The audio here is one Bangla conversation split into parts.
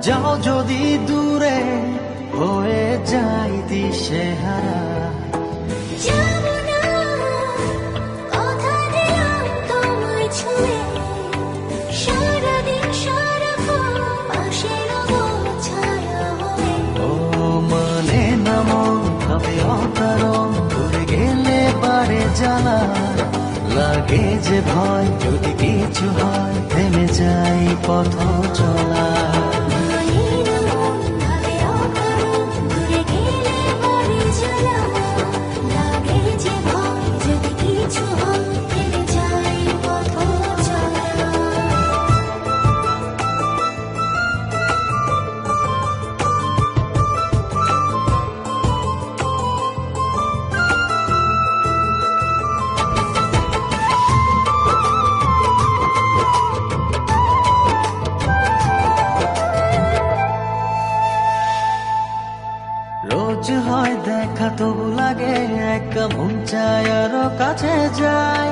যাও যদি দূরে হয়ে যাই দিশেহারা। যাবো না, কথা দিলাম তোমায় ছুঁয়ে, সারাদিন সারাক্ষণ পাশে রবো ছায়া হয়ে। ও মানে না মন ভাবে অকারণ, দূরে গেলে বাড়ে জ্বালা, লাগে যে ভয় যদি কিছু হয়, থেমে যাই পথ চলা। মানে না মন ভাবে অকারণ, দূরে গেলে বাড়ে জ্বালা, লাগে যে ভয় যদি কিছু হয়, থেমে যাই পথ চলা। রোজ হয় দেখা তবু লাগে একা, মন চায় আরো কাছে যায়।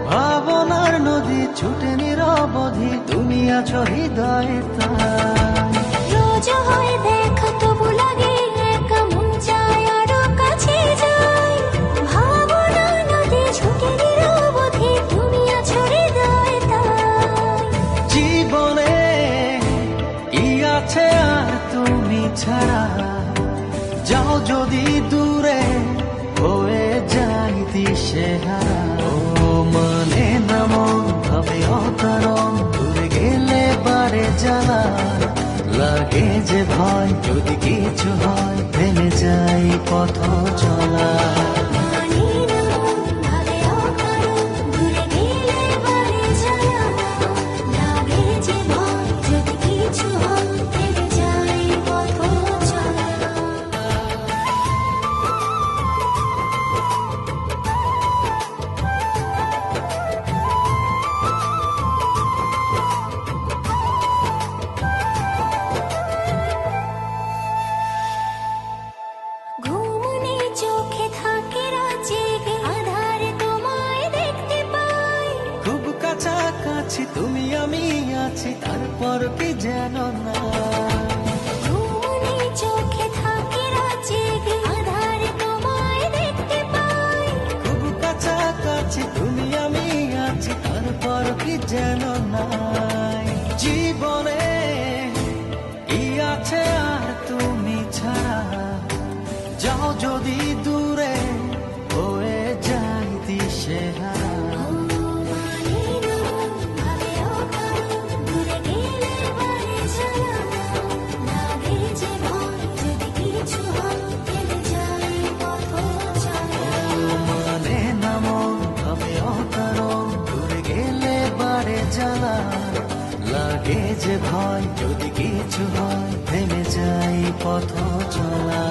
ভাবনার নদী ছুটে নিরবধি, তুমি আছো হৃদয়ে তাই। রোজ হয় দেখা তবু লাগে একা, মন চায় আরো কাছে যাই। ভাবনা নদী ছুটে নিরবধি, তুমি আছো হৃদয়ে তাই। জীবনে কি আছে আর তুমি ছাড়া, যাও যদি দূরে হয়ে যাই দিশেহারা। ও মানে না মন ভাবে অকারণ, দূরে গেলে বাড়ে জ্বালা, লাগে যে ভয় যদি কিছু হয়, থেমে যাই পথ চলা। মানে না মন ভাবে অকারণ, দূরে গেলে বাড়ে জ্বালা, লাগে যে ভয় যদি কিছু হয়, থেমে যাই পথ চলা। ঘুম নেই চোখে থাকে রাত জেগে, আধারে তোমায় দেখতে পাই। খুব কাছাকাছি তুমি আমি আছি, তারপর কি যেন না। ঘুম নেই চোখে থাকে রাত জেগে, আধারে তোমায় দেখতে পাই। খুব কাছাকাছি তুমি আমি আছি, তারপর কি যেন নাই। জীবনে কি আছে আর তুমি ছাড়া, যাও যদি দূরে হয়ে যাই দিশেহারা। মানে না মন ভাবে অকারণ, দূরে গেলে বাড়ে জ্বালা, লাগে যে ভয় যদি কিছু হয়, থেমে যাই পথ চলা। মানে না মন ভাবে অকারণ, দূরে গেলে বাড়ে জ্বালা, লাগে যে ভয় যদি কিছু হয়, থেমে যাই পথ চলা।